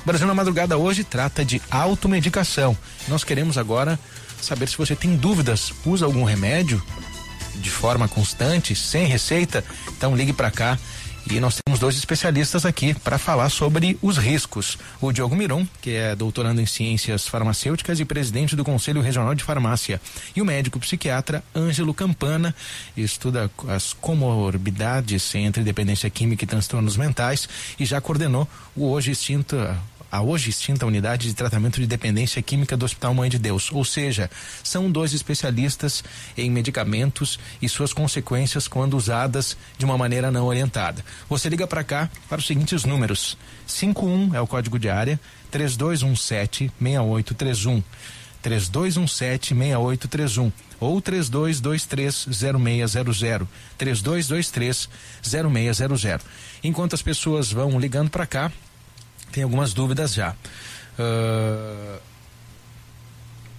Brasil na Madrugada hoje trata de automedicação. Nós queremos agora saber se você tem dúvidas, usa algum remédio de forma constante, sem receita, então ligue para cá. E nós temos 2 especialistas aqui para falar sobre os riscos. O Diogo Miron, que é doutorando em ciências farmacêuticas e presidente do Conselho Regional de Farmácia. E o médico psiquiatra Ângelo Campana, estuda as comorbidades entre dependência química e transtornos mentais e já coordenou a hoje extinta unidade de tratamento de dependência química do Hospital Mãe de Deus. Ou seja, são 2 especialistas em medicamentos e suas consequências quando usadas de uma maneira não orientada. Você liga para cá para os seguintes números: 51 é o código de área, 3217-6831, 3217-6831 ou 3223-0600, 3223-0600. Enquanto as pessoas vão ligando para cá, tem algumas dúvidas já.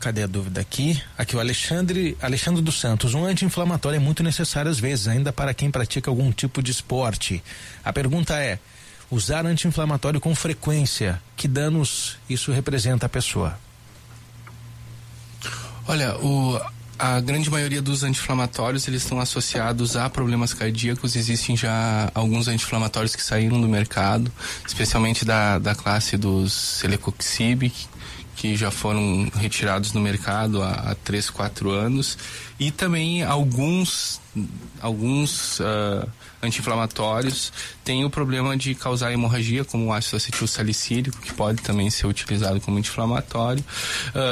Cadê a dúvida aqui? Aqui o Alexandre dos Santos. Um anti-inflamatório é muito necessário às vezes, ainda para quem pratica algum tipo de esporte. A pergunta é: usar anti-inflamatório com frequência, que danos isso representa à pessoa? Olha, a grande maioria dos anti-inflamatórios, eles estão associados a problemas cardíacos. Existem já alguns anti-inflamatórios que saíram do mercado, especialmente da classe dos Celecoxib, que já foram retirados do mercado há 3, 4 anos. E também alguns anti-inflamatórios têm o problema de causar hemorragia, como o ácido acetil salicílico, que pode também ser utilizado como anti-inflamatório.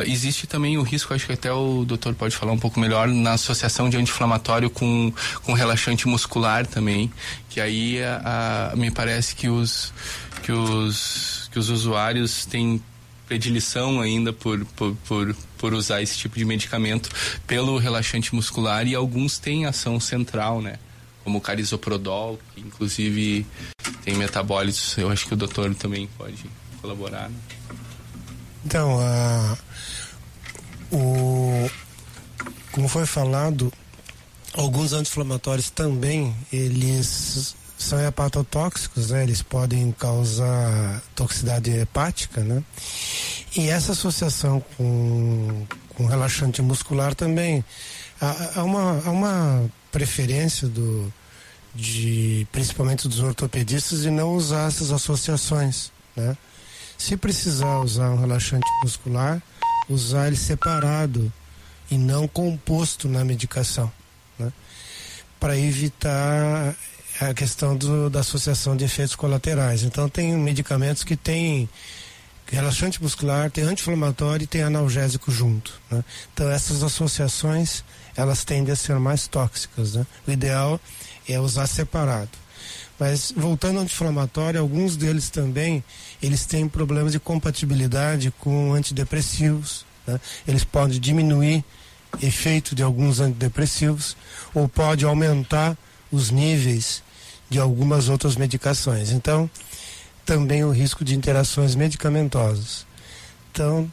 Existe também o risco, acho que até o doutor pode falar um pouco melhor, na associação de anti-inflamatório com relaxante muscular também, que aí me parece que os usuários têm predileção ainda por usar esse tipo de medicamento pelo relaxante muscular, e alguns têm ação central, né? Como o carisoprodol, que inclusive tem metabólitos. Eu acho que o doutor também pode colaborar, né? Então, como foi falado, alguns anti-inflamatórios também, eles são hepatotóxicos, né? Eles podem causar toxicidade hepática, né? E essa associação com relaxante muscular também há uma preferência principalmente dos ortopedistas, de não usar essas associações, né? Se precisar usar um relaxante muscular, usar ele separado e não composto na medicação, né? Para evitar a questão da associação de efeitos colaterais. Então tem medicamentos que tem relaxante muscular, tem anti-inflamatório e tem analgésico junto, né? Então essas associações, elas tendem a ser mais tóxicas, né? O ideal é usar separado. Mas voltando ao anti-inflamatório, alguns deles também, eles têm problemas de compatibilidade com antidepressivos, né? Eles podem diminuir efeito de alguns antidepressivos ou pode aumentar os níveis de algumas outras medicações. Então, também o risco de interações medicamentosas. Então,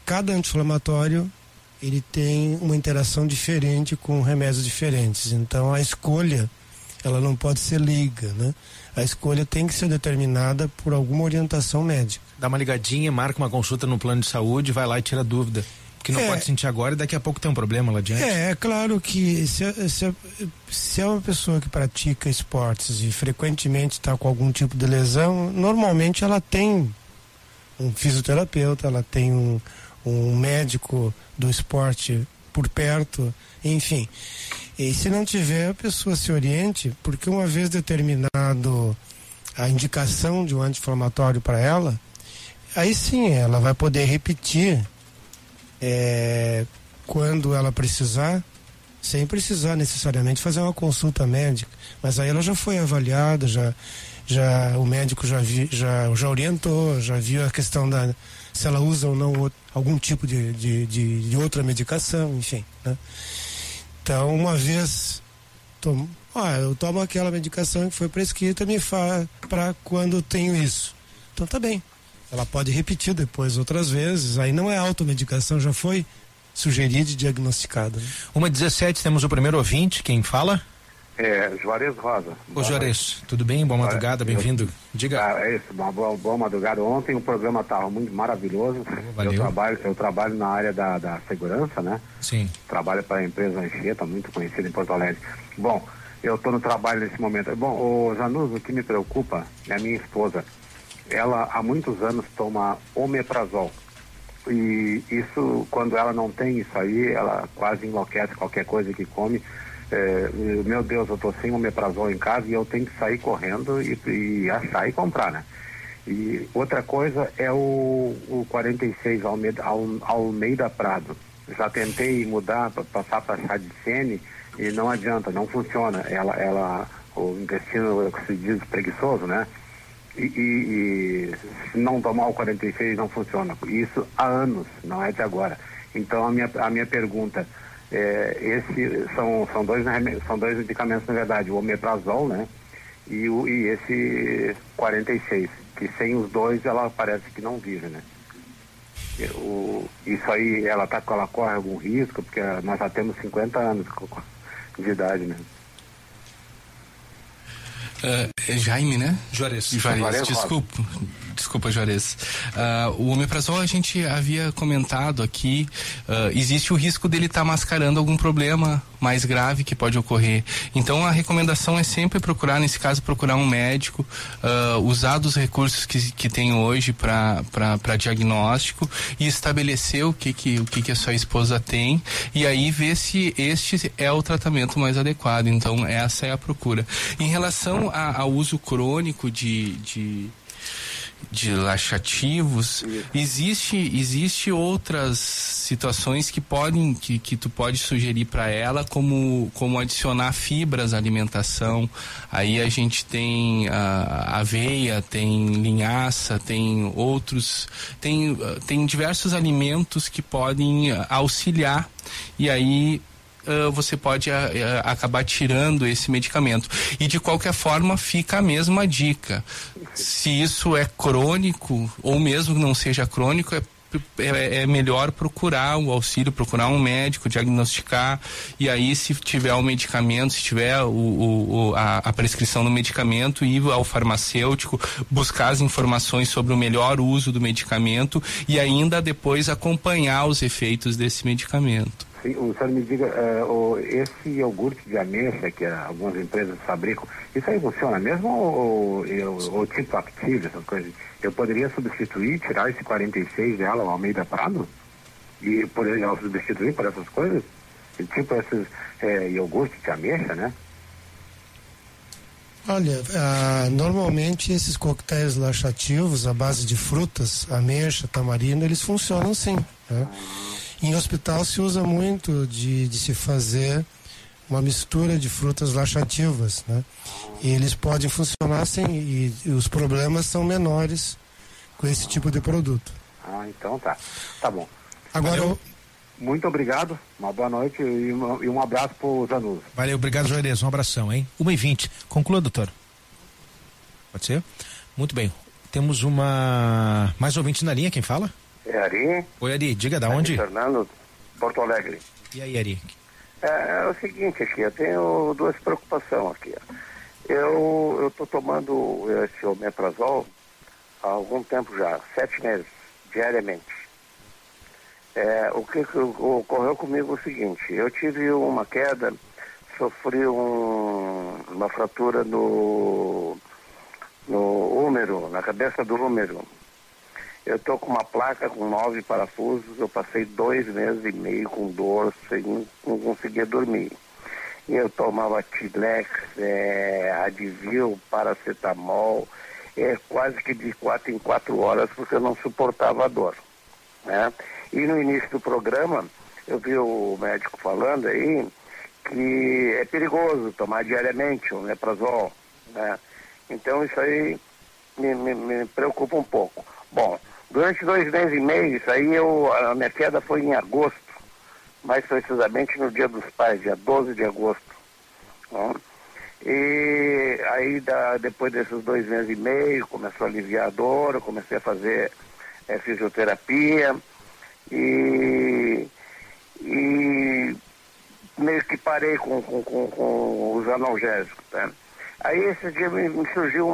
cada anti-inflamatório, ele tem uma interação diferente com remédios diferentes. Então, a escolha, ela não pode ser leiga, né? A escolha tem que ser determinada por alguma orientação médica. Dá uma ligadinha, marca uma consulta no plano de saúde, vai lá e tira dúvida. Que não pode sentir agora e daqui a pouco tem um problema lá adiante. É claro que se é uma pessoa que pratica esportes e frequentemente está com algum tipo de lesão, normalmente ela tem um fisioterapeuta, ela tem um médico do esporte por perto, enfim. E se não tiver, a pessoa se oriente, porque uma vez determinado a indicação de um anti-inflamatório para ela, aí sim ela vai poder repetir quando ela precisar, sem precisar necessariamente fazer uma consulta médica, mas aí ela já foi avaliada, já o médico já orientou, já viu a questão se ela usa ou não algum tipo de outra medicação, enfim, né? Então, uma vez eu tomo aquela medicação que foi prescrita, me faz para quando tenho isso, então tá bem. Ela pode repetir depois outras vezes, aí não é automedicação, já foi sugerida e diagnosticada, né? 1h17, temos o primeiro ouvinte, quem fala? Juarez Rosa. Ô Juarez, tudo bem? Boa madrugada, bem-vindo. Diga. É isso, boa madrugada. Ontem o programa estava muito maravilhoso. Valeu. Eu trabalho na área da segurança, né? Sim. Trabalho para a empresa Anchieta, muito conhecida em Porto Alegre. Bom, eu estou no trabalho nesse momento. Bom, o Janus, o que me preocupa é a minha esposa. Ela há muitos anos toma omeprazol. E isso, quando ela não tem isso aí, ela quase enlouquece qualquer coisa que come. Meu Deus, eu tô sem omeprazol em casa e eu tenho que sair correndo e achar e comprar, né? E outra coisa é o 46 Almeida Prado. Já tentei mudar, passar para chá de sene e não adianta, não funciona. O intestino, se diz, preguiçoso, né? E se não tomar o 46 não funciona. Isso há anos, não é de agora. Então a minha pergunta são dois medicamentos, na verdade, o omeprazol, né? E esse 46, que sem os dois ela parece que não vive, né? Isso aí, ela corre algum risco, porque nós já temos 50 anos de idade, né? Jaime, né? Juarez, desculpa, Juarez. O omeprazol a gente havia comentado aqui, existe o risco dele estar mascarando algum problema mais grave que pode ocorrer. Então a recomendação é sempre procurar, nesse caso, procurar um médico, usar dos recursos que tem hoje para diagnóstico e estabelecer o que a sua esposa tem e aí ver se este é o tratamento mais adequado. Então essa é a procura. Em relação ao uso crônico de laxativos, existe outras situações que tu pode sugerir para ela, como adicionar fibras à alimentação. Aí a gente tem aveia, tem linhaça, tem outros, tem diversos alimentos que podem auxiliar, e aí você pode acabar tirando esse medicamento. E de qualquer forma fica a mesma dica. Se isso é crônico, ou mesmo que não seja crônico, é melhor procurar o auxílio, procurar um médico, diagnosticar, e aí se tiver o medicamento, se tiver a prescrição do medicamento, ir ao farmacêutico, buscar as informações sobre o melhor uso do medicamento e ainda depois acompanhar os efeitos desse medicamento. O senhor me diga, esse iogurte de ameixa que algumas empresas fabricam, isso aí funciona mesmo ou tipo Active, essas coisas? Eu poderia substituir, tirar esse 46 dela, o Almeida Prado, e poderia substituir por essas coisas? Tipo esses iogurte de ameixa, né? Olha, normalmente esses coquetéis laxativos à base de frutas, ameixa, tamarindo, eles funcionam sim, né? Em hospital se usa muito de se fazer uma mistura de frutas laxativas, né? E eles podem funcionar sim, e os problemas são menores com esse tipo de produto. Então tá bom. Agora, muito obrigado, uma boa noite e um abraço pro Zanuso. Valeu, obrigado, Juarez, um abração, hein? 1h20, conclua, doutor. Pode ser? Muito bem, temos mais ouvinte na linha, quem fala? É Ari. Oi, Ari, diga da onde? Fernando, Porto Alegre. E aí, Ari? É o seguinte aqui, eu tenho duas preocupações aqui. Eu tô tomando esse omeprazol há algum tempo já, 7 meses, diariamente. O que ocorreu comigo é o seguinte, eu tive uma queda, sofri uma fratura no úmero, na cabeça do úmero. Eu estou com uma placa com 9 parafusos, eu passei 2 meses e meio com dor, não conseguia dormir. E eu tomava Tilex, Advil, paracetamol, quase que de 4 em 4 horas, porque eu não suportava a dor, né? E no início do programa, eu vi o médico falando aí que é perigoso tomar diariamente o omeprazol, né? Então isso aí me preocupa um pouco. Bom, durante 2 meses e meio, isso aí a minha queda foi em agosto, mais precisamente no Dia dos Pais, dia 12 de agosto. Né? E aí, depois desses 2 meses e meio, começou a aliviar a dor, eu comecei a fazer fisioterapia e meio que parei com os analgésicos, né? Aí esse dia me surgiu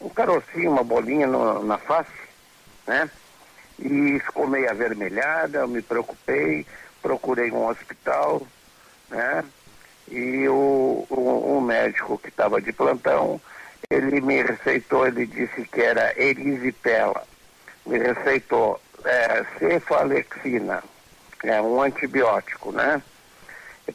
um carocinho, uma bolinha na face, né? E ficou meio avermelhada, eu me preocupei, procurei um hospital, né? E o médico que estava de plantão, ele me receitou, ele disse que era erisipela. Me receitou cefalexina, um antibiótico, né?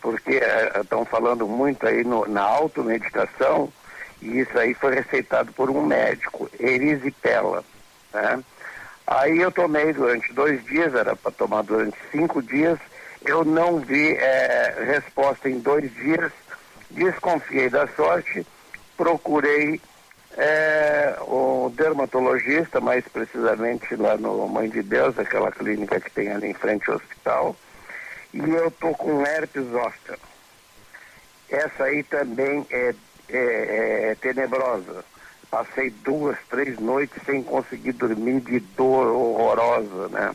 Porque estão falando muito aí na automedicação, e isso aí foi receitado por um médico, erisipela, né? Aí eu tomei durante 2 dias, era para tomar durante 5 dias, eu não vi resposta em 2 dias, desconfiei da sorte, procurei o dermatologista, mais precisamente lá no Mãe de Deus, aquela clínica que tem ali em frente ao hospital, e eu tô com herpes zoster. Essa aí também é tenebrosa. Passei 2, 3 noites sem conseguir dormir, de dor horrorosa, né?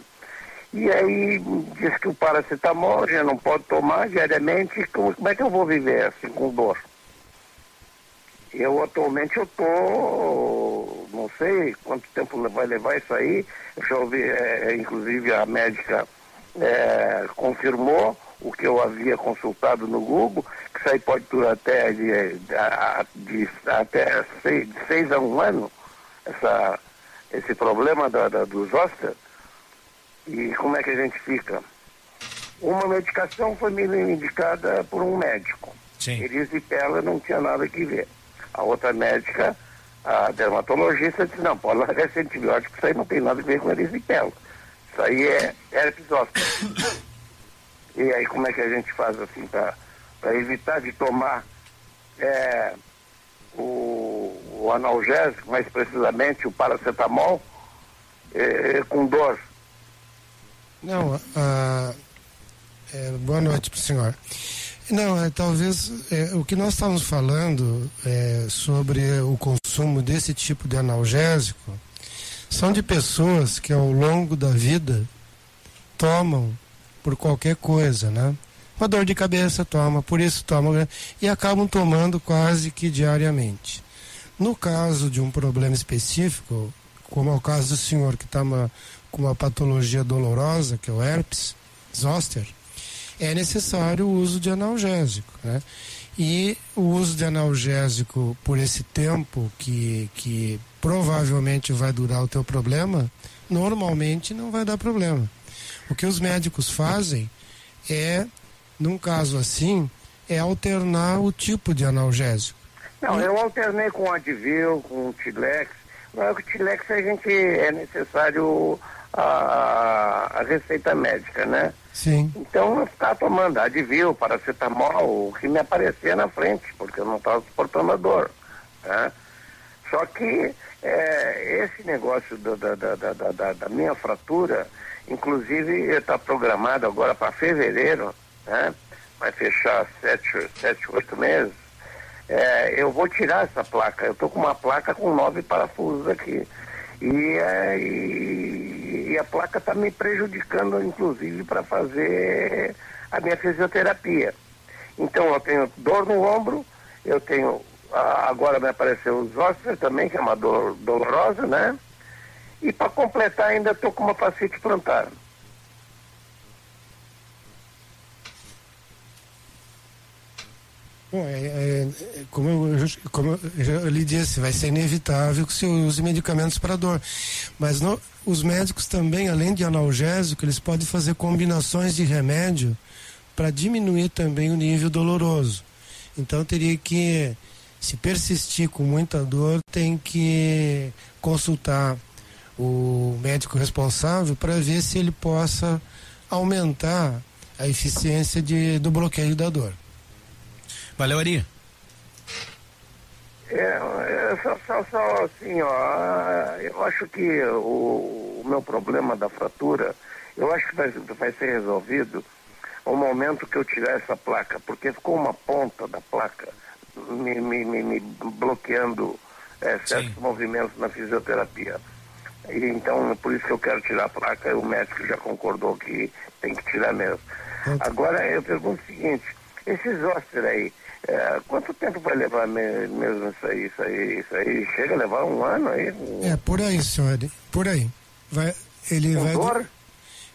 E aí diz que o paracetamol já não pode tomar diariamente. Como é que eu vou viver assim com dor? Atualmente eu tô, não sei quanto tempo vai levar isso aí. Eu já ouvi, inclusive a médica confirmou o que eu havia consultado no Google, que isso aí pode durar até até 6 a 1 ano, esse problema do zoster. E como é que a gente fica? Uma medicação foi me indicada por um médico. Sim. Erisipela não tinha nada que ver. A outra médica, a dermatologista, disse, não, pode largar esse antibiótico, isso aí não tem nada a ver com erisipela. Isso aí é herpes zoster. E aí como é que a gente faz assim para evitar de tomar o analgésico, mais precisamente o paracetamol, com dor? Não, boa noite para o senhor. Não, talvez o que nós estamos falando sobre o consumo desse tipo de analgésico são de pessoas que ao longo da vida tomam por qualquer coisa, né? Uma dor de cabeça toma, por isso toma, e acabam tomando quase que diariamente. No caso de um problema específico, como é o caso do senhor que está com uma patologia dolorosa, que é o herpes zoster, é necessário o uso de analgésico, né? E o uso de analgésico por esse tempo que provavelmente vai durar o teu problema, normalmente não vai dar problema. O que os médicos fazem num caso assim, alternar o tipo de analgésico. Não, eu alternei com o Advil, com o Tilex. Não, o Tilex é necessário a receita médica, né? Sim. Então eu ficava tomando Advil, paracetamol, o que me aparecia na frente, porque eu não estava suportando a dor, né? Só que esse negócio da minha fratura, inclusive está programado agora para fevereiro, né? Vai fechar 7, 8 meses. Eu vou tirar essa placa. Eu estou com uma placa com 9 parafusos aqui. E a placa está me prejudicando, inclusive, para fazer a minha fisioterapia. Então, eu tenho dor no ombro, eu tenho... Agora me apareceu o zoster também, que é uma dor dolorosa, né? E para completar, ainda estou com uma fascite plantar. Bom, como eu lhe disse, vai ser inevitável que se use medicamentos para dor. Mas os médicos também, além de analgésico, eles podem fazer combinações de remédio para diminuir também o nível doloroso. Então teria que, se persistir com muita dor, tem que consultar o médico responsável para ver se ele possa aumentar a eficiência do bloqueio da dor. Valeu, Ari. Só assim, eu acho que o meu problema da fratura, eu acho que vai ser resolvido ao momento que eu tirar essa placa, porque ficou uma ponta da placa me bloqueando certos movimentos na fisioterapia. E então, por isso que eu quero tirar a placa, o médico já concordou que tem que tirar mesmo. Agora, eu pergunto o seguinte, Esses hóspedes aí, quanto tempo vai levar mesmo isso aí? Chega a levar um ano aí? Por aí, senhor, por aí.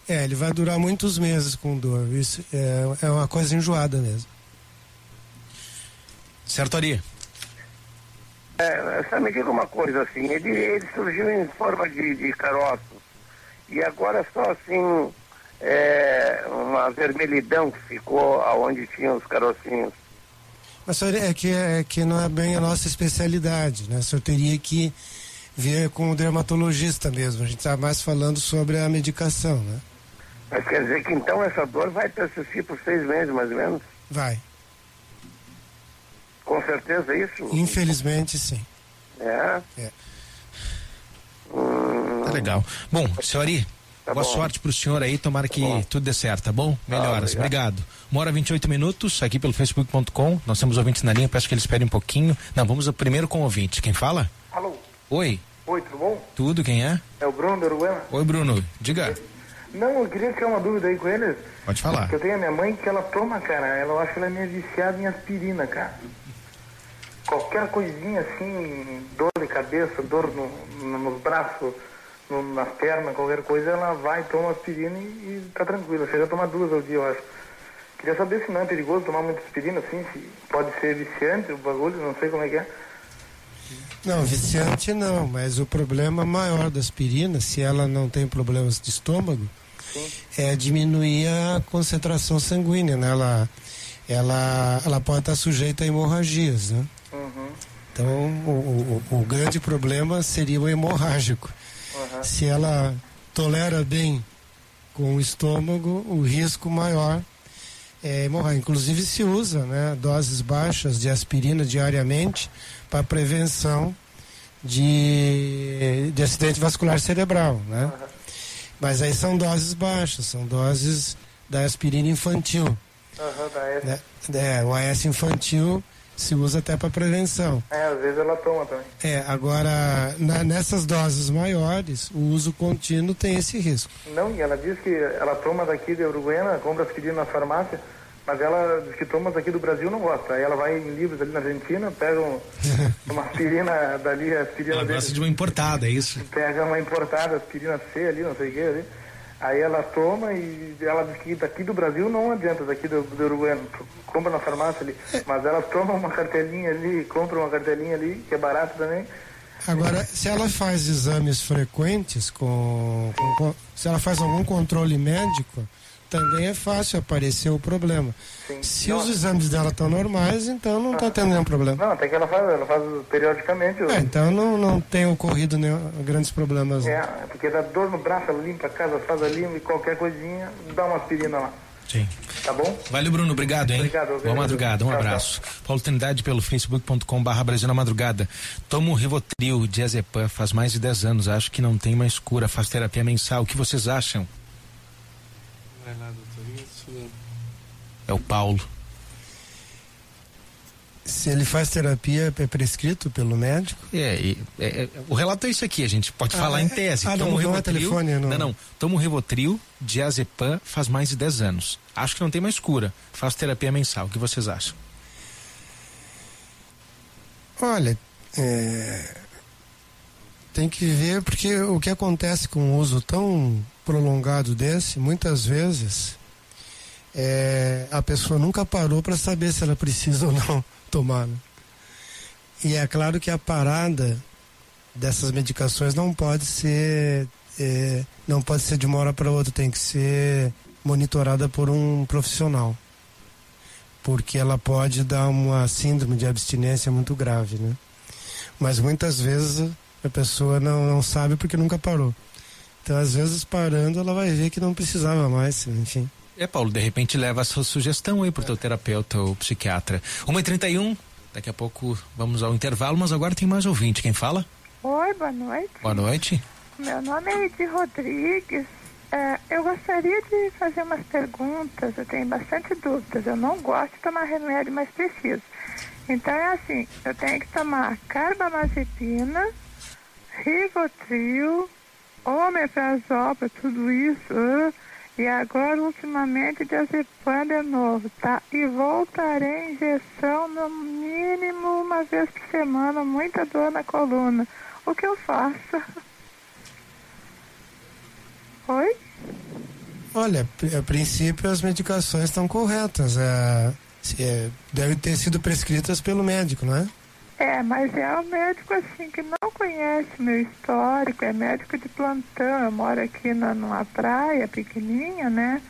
Ele vai durar muitos meses com dor. Isso é uma coisa enjoada mesmo. Certo, Ari? Só me diga uma coisa assim, ele surgiu em forma de caroços e agora só assim uma vermelhidão que ficou aonde tinha os carocinhos. Mas senhor, é que não é bem a nossa especialidade, né? O senhor teria que ver com o dermatologista mesmo. A gente está mais falando sobre a medicação, né? Mas quer dizer que então essa dor vai persistir por 6 meses mais ou menos? Vai. Com certeza isso? Infelizmente, sim. É? Tá legal. Bom, senhor Ari, boa bom. sorte pro senhor aí, tomara que tudo dê certo, tá bom? Melhoras, obrigado. 1h28, aqui pelo facebook.com, nós temos ouvintes na linha, peço que eles esperem um pouquinho. Não, vamos primeiro com o ouvinte, quem fala? Alô? Oi. Oi, tudo bom? Tudo, quem é? É o Bruno do Uruguaiana. Oi, Bruno, diga. Não, eu queria tirar uma dúvida aí com eles. Pode falar. Porque eu tenho a minha mãe que ela toma, cara, eu acho que ela é meio viciada em aspirina, cara. Qualquer coisinha assim, dor de cabeça, dor nos braços, nas pernas, qualquer coisa, ela vai, toma aspirina e tá tranquila. Chega a tomar 2 ao dia, eu acho. Queria saber se não é perigoso tomar muita aspirina, assim, se pode ser viciante o bagulho, não sei como é que é. Não, viciante não, mas o problema maior da aspirina, se ela não tem problemas de estômago, Sim. é diminuir a concentração sanguínea, né? Ela pode estar sujeita a hemorragias, né? Uhum. Então, o grande problema seria o hemorrágico. Uhum. Se ela tolera bem com o estômago, o risco maior é hemorragia. Inclusive se usa, né, doses baixas de aspirina diariamente para prevenção de acidente vascular cerebral, né? Uhum. Mas aí são doses baixas, são doses da aspirina infantil. Uhum, da S. Né? O AS infantil se usa até para prevenção. Às vezes ela toma também. Agora, nessas doses maiores, o uso contínuo tem esse risco. Não, e ela diz que ela toma daqui de Uruguaiana, compra aspirina na farmácia, mas ela diz que toma daqui do Brasil não gosta. Aí ela vai em Livros ali na Argentina, pega uma aspirina dali, a aspirina ela dele. gosta de uma importada, é isso? Pega uma importada, aspirina C ali, não sei o que ali. Aí ela toma e ela diz que daqui do Brasil não adianta, daqui do Uruguaiano, compra na farmácia ali. Mas ela toma uma cartelinha ali, compra uma cartelinha ali, que é barato também. Agora, se ela faz exames frequentes, se ela faz algum controle médico, também é fácil aparecer o problema. Sim. Se os exames dela estão normais, então não está tendo nenhum problema. Não, até que ela faz periodicamente. Então não tem ocorrido grandes problemas. Porque dá dor no braço, ela limpa a casa, faz a limpa e qualquer coisinha, dá uma aspirina lá. Sim. Tá bom? Valeu, Bruno, obrigado, hein? Obrigado. Boa madrugada, um abraço. Paulo Trindade pelo facebook.com/Brasil na Madrugada. Tomo Rivotril, diazepam, faz mais de 10 anos, acho que não tem mais cura, faz terapia mensal, o que vocês acham? Vai lá, doutor, isso. É o Paulo. Se ele faz terapia, é prescrito pelo médico? O relato é isso aqui, a gente pode falar em tese. Não é telefone, não. Tomo Rivotril, diazepam, faz mais de 10 anos. Acho que não tem mais cura. Faço terapia mensal. O que vocês acham? Olha, tem que ver, porque o que acontece com o uso tão prolongado desse, muitas vezes, a pessoa nunca parou para saber se ela precisa ou não tomar, né? E é claro que a parada dessas medicações não pode ser de uma hora para outra, tem que ser monitorada por um profissional, porque ela pode dar uma síndrome de abstinência muito grave, né? Mas muitas vezes a pessoa não sabe porque nunca parou. Então, às vezes, parando, ela vai ver que não precisava mais, enfim. Paulo, de repente leva a sua sugestão aí pro teu terapeuta ou psiquiatra. 1h31, daqui a pouco vamos ao intervalo, mas agora tem mais ouvinte. Quem fala? Oi, boa noite. Boa noite. Meu nome é Edi Rodrigues. Eu gostaria de fazer umas perguntas, eu tenho bastante dúvidas. Eu não gosto de tomar remédio, mas preciso. Então é assim, eu tenho que tomar carbamazepina, Rivotril, omeprazol, para tudo isso, E agora, ultimamente, diazepam de novo, tá? E voltarei à injeção no mínimo uma vez por semana, muita dor na coluna. O que eu faço? Oi? Olha, a princípio as medicações estão corretas. Devem ter sido prescritas pelo médico, não é? Mas é um médico assim que não conhece meu histórico, é médico de plantão. Eu moro aqui numa praia pequenininha, né?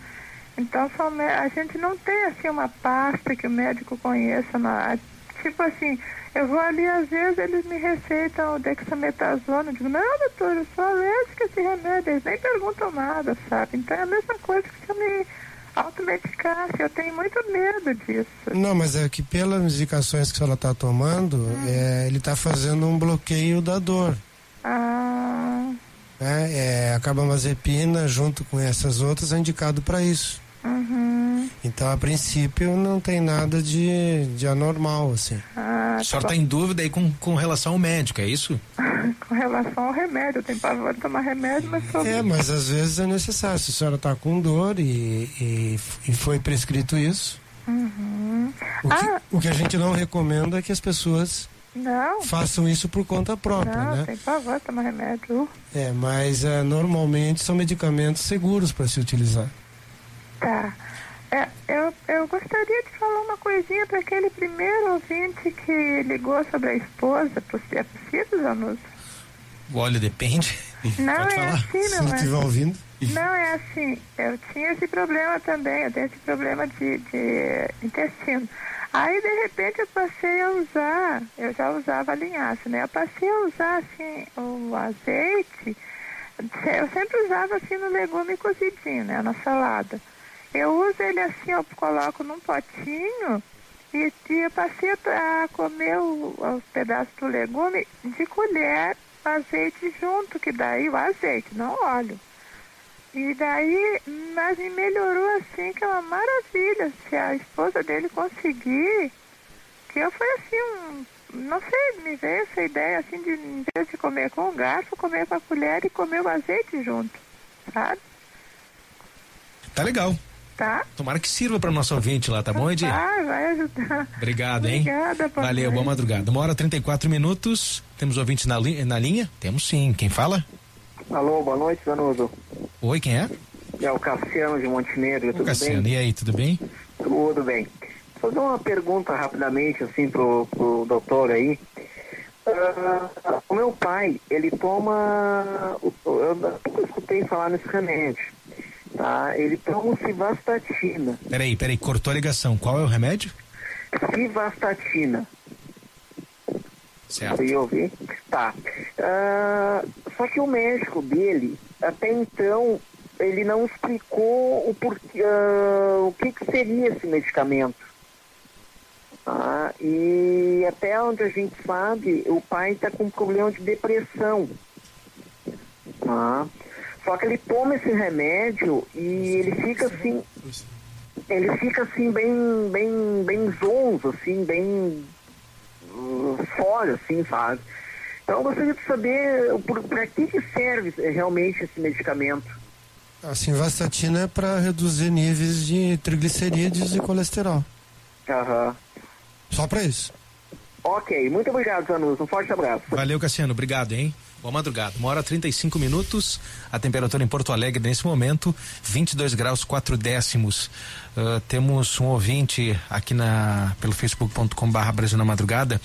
Então a gente não tem assim uma pasta que o médico conheça. Tipo assim, eu vou ali, às vezes eles me receitam o dexametasona. Eu digo, não, doutor, eu sou alérgica a esse remédio. Eles nem perguntam nada, sabe? Então é a mesma coisa que se eu me automedicasse. Eu tenho muito medo disso. Não, mas é que pelas medicações que ela está tomando, ele está fazendo um bloqueio da dor. A carbamazepina, junto com essas outras, é indicado para isso. Então, a princípio, não tem nada de anormal, assim. A senhora está em dúvida aí com relação ao médico, é isso? Com relação ao remédio, eu tenho pavor de tomar remédio, mas sou... mas às vezes é necessário. Se a senhora está com dor e foi prescrito isso, o que a gente não recomenda é que as pessoas façam isso por conta própria, né? Não, tem pavor de tomar remédio. Mas normalmente são medicamentos seguros para se utilizar. Tá. Eu gostaria de falar uma coisinha para aquele primeiro ouvinte que ligou sobre a esposa. É possível, Zanuso? Olha, depende. Não, pode falar. Assim, se não estiver ouvindo. Não, é assim. Eu tinha esse problema também. Eu tenho esse problema de intestino. Aí, de repente, eu passei a usar. Eu já usava linhaça, né? Eu passei a usar, assim, o azeite. Eu sempre usava, assim, no legume cozidinho, né? Na salada. Eu uso ele assim, eu coloco num potinho e eu passei a comer os pedaços do legume de colher, azeite junto, que daí o azeite, não óleo. E daí, mas me melhorou assim, que é uma maravilha. Se a esposa dele conseguir, que eu fui assim, não sei, me veio essa ideia assim de, em vez de comer com o garfo, comer com a colher e comer o azeite junto, sabe? Tá legal. Tá? Tomara que sirva para nosso ouvinte lá, tá bom, Edi? Vai ajudar. Obrigado, hein? Obrigada, papai. Valeu, boa madrugada. 1h34. Temos ouvinte na linha? Temos sim. Quem fala? Alô, boa noite, Zanuso. Oi, quem é? É o Cassiano de Montenegro, tudo Cassiano, bem? E aí, tudo bem? Tudo bem. Só dar uma pergunta rapidamente, assim, pro doutor aí. O meu pai, ele toma... Eu nunca escutei falar nesse remédio. Tá? Ele toma civastatina. Peraí, cortou a ligação. Qual é o remédio? Civastatina. Certo. Você ouviu? Tá. Só que o médico dele, até então, ele não explicou o porquê, o que seria esse medicamento. E até onde a gente sabe, o pai está com problema de depressão. Só que ele toma esse remédio e ele fica assim bem zonzo, assim, bem fora, assim, sabe? Então eu gostaria de saber para que serve realmente esse medicamento. A simvastatina é para reduzir níveis de triglicerídeos e colesterol. Só para isso. Ok, muito obrigado, Zanuso. Um forte abraço. Valeu, Cassiano. Obrigado, hein? Boa madrugada. 1h35. A temperatura em Porto Alegre nesse momento, 22 graus 4 décimos. Temos um ouvinte aqui pelo facebook.com/Brasil na Madrugada.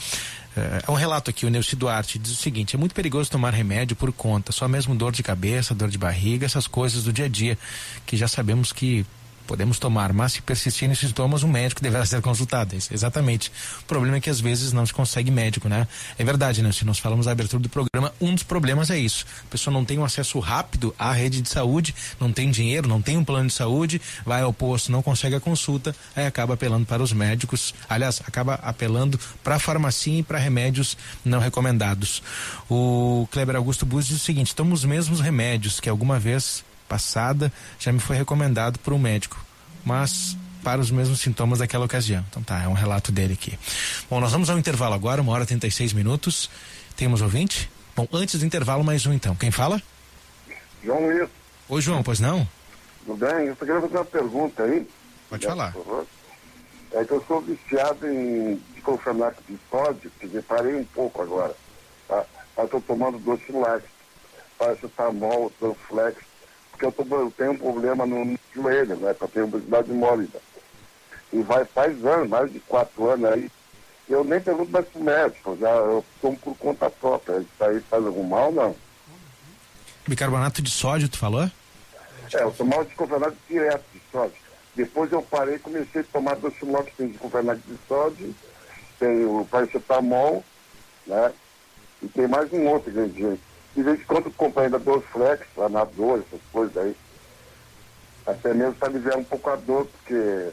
É um relato aqui, o Neuci Duarte diz o seguinte: é muito perigoso tomar remédio por conta, só mesmo dor de cabeça, dor de barriga, essas coisas do dia a dia, que já sabemos que podemos tomar, mas se persistirem esses sintomas, um médico deverá ser consultado. Exatamente. O problema é que às vezes não se consegue médico, né? É verdade, né? Se nós falamos da abertura do programa, um dos problemas é isso. A pessoa não tem um acesso rápido à rede de saúde, não tem dinheiro, não tem um plano de saúde, vai ao posto, não consegue a consulta, aí acaba apelando para os médicos, aliás, acaba apelando para a farmácia e para remédios não recomendados. O Kleber Augusto Bus diz o seguinte: tomo os mesmos remédios que alguma vez passada já me foi recomendado por um médico, mas para os mesmos sintomas daquela ocasião. Então tá, é um relato dele aqui. Bom, nós vamos ao intervalo agora, 1h36. Temos ouvinte? Bom, antes do intervalo, mais um então. Quem fala? João Luiz. Oi, João, pois não? Tudo bem? Eu só queria fazer uma pergunta aí. Pode falar. É que eu sou viciado em diclofenaco de sódio, que parei um pouco agora. Tá? Eu estou tomando Docilax, paracetamol, Dorflex, porque eu tenho um problema no joelho, né? Eu tenho obesidade mórbida. E faz anos, mais de 4 anos aí. Eu nem pergunto mais pro médico, eu tomo por conta própria. Isso aí faz algum mal, não? Bicarbonato de sódio, tu falou? Eu tomava diclofenaco direto de sódio. Depois eu parei e comecei a tomar Docilax, tem diclofenaco de sódio, tem o paracetamol, né? E tem mais um outro ingrediente. De vez em quando eu compro ainda Dorflex, Anador, essas coisas aí. Até mesmo para aliviar um pouco a dor, porque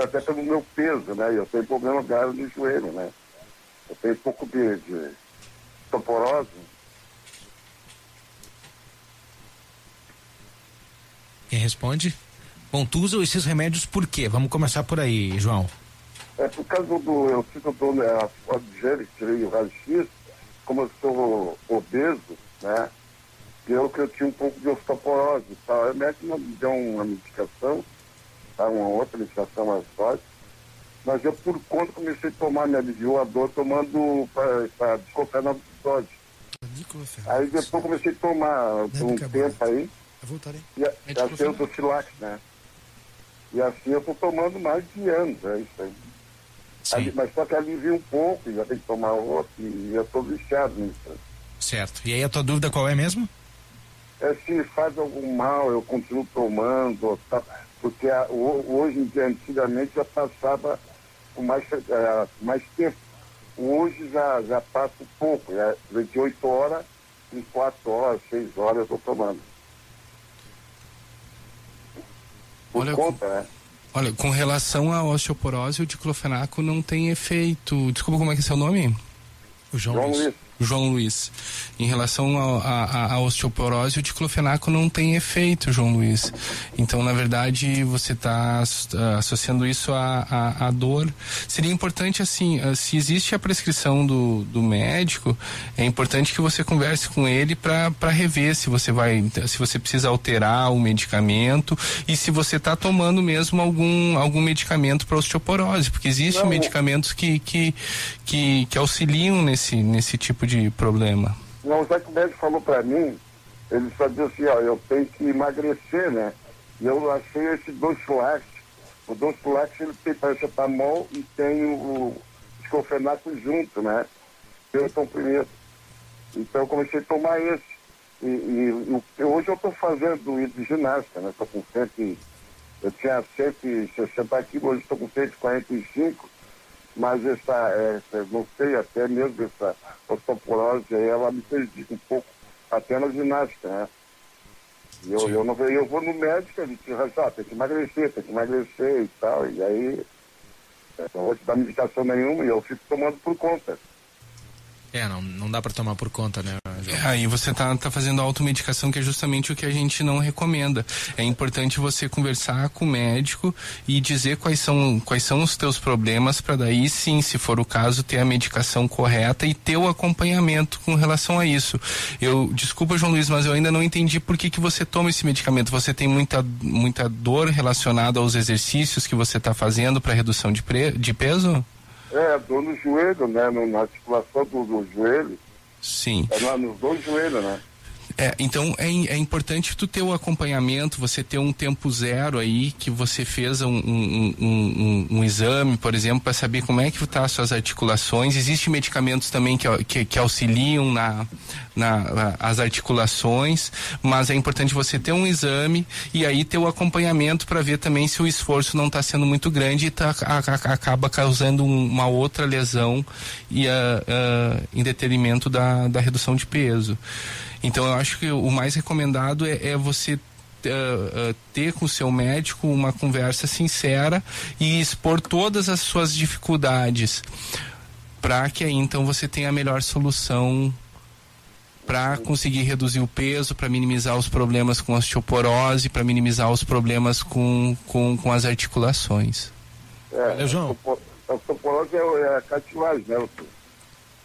até pelo meu peso, né? Eu tenho problema grave no joelho, né? Eu tenho um pouco de osteoporose. Quem responde? Bom, tu usa esses remédios por quê? Vamos começar por aí, João. É por causa eu fico dando a foto de gelo, tirei o raio-x, como eu sou obeso, né? Eu tinha um pouco de osteoporose e tal. O médico me deu uma medicação, tá? Uma outra medicação mais forte. Mas eu, por conta, comecei a tomar, me aliviou a dor tomando para diclofenaco de sódio. Aí depois comecei a tomar por um tempo aí. Eu voltarei. E assim eu Docilax, né? E assim eu tô tomando mais de anos, é isso aí. Mas só que alivia um pouco, já tem que tomar outro, e eu tô viciado nisso. Certo. E aí a tua dúvida qual é mesmo? É se faz algum mal, eu continuo tomando, tá? Porque hoje em dia, antigamente, já passava com mais tempo. Hoje já passa um pouco, de 8 horas, em 4 horas, 6 horas eu tô tomando. Por conta, né? Olha, com relação à osteoporose, o diclofenaco não tem efeito. Desculpa, como é que é seu nome? O João Luiz. João Luiz. Em relação à osteoporose, o diclofenaco não tem efeito, João Luiz. Então, na verdade, você está associando isso à dor. Seria importante, assim, se existe a prescrição do médico, é importante que você converse com ele para rever se você precisa alterar o medicamento e se você está tomando mesmo algum medicamento para osteoporose, porque existem medicamentos que auxiliam nesse tipo de problema. Não, já que o médico falou pra mim, ele só disse assim, eu tenho que emagrecer, né? E eu achei esse Docilax. O Docilax, ele tem paracetamol e tem o diclofenaco junto, né? Eu comprimido. Então eu comecei a tomar esse. E hoje eu estou fazendo isso de ginástica, né? Eu tinha 160 quilos, hoje estou com 145. Mas não sei, até mesmo essa osteoporose aí, ela me prejudica um pouco, até na ginástica, né? E eu vou no médico, ele diz, tem que emagrecer e tal, e aí não vou te dar medicação nenhuma e eu fico tomando por conta. Não dá para tomar por conta, né, João? Aí você tá fazendo automedicação, que é justamente o que a gente não recomenda. É importante você conversar com o médico e dizer quais são os teus problemas, para daí sim, se for o caso, ter a medicação correta e ter o acompanhamento com relação a isso. Desculpa, João Luiz, mas eu ainda não entendi por que você toma esse medicamento. Você tem muita dor relacionada aos exercícios que você está fazendo para redução de peso? Dor no joelho, né? Na articulação do joelho. Sim. Nos dois joelhos, né? Então é importante tu ter o acompanhamento, você ter um tempo zero aí, que você fez um exame, por exemplo, para saber como é que tá as suas articulações. Existem medicamentos também que auxiliam as articulações, mas é importante você ter um exame e aí ter o acompanhamento para ver também se o esforço não está sendo muito grande e acaba causando uma outra lesão em detrimento da redução de peso. Então eu acho que o mais recomendado é você ter com o seu médico uma conversa sincera e expor todas as suas dificuldades, para que aí então você tenha a melhor solução para conseguir reduzir o peso, para minimizar os problemas com osteoporose, para minimizar os problemas com as articulações. João. A osteoporose é a cartilagem, né?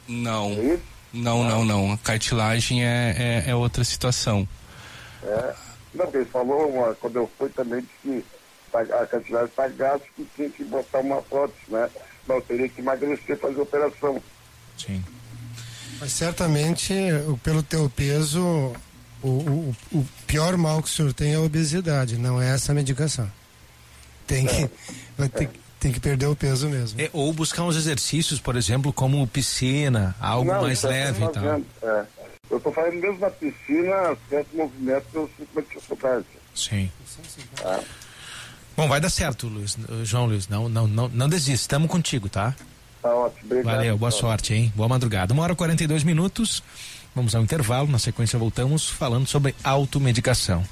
Não. É isso? Não. A cartilagem é outra situação. Não, ele falou, quando eu fui também, disse que a quantidade está gasto, que tinha que botar uma prótese, né? Não, eu teria que emagrecer, fazer operação. Sim. Mas certamente, pelo teu peso, o pior mal que o senhor tem é a obesidade, não é essa medicação. Tem que perder o peso mesmo. Ou buscar uns exercícios, por exemplo, como piscina, algo mais leve e tal. Eu estou fazendo mesmo na piscina, certos movimentos eu sinto uma dificuldade. Sim. Bom, vai dar certo, João Luiz, não desista, estamos contigo, tá? Tá ótimo, obrigado. Valeu, boa sorte, hein? Boa madrugada. 1h42, vamos ao intervalo, na sequência voltamos falando sobre automedicação.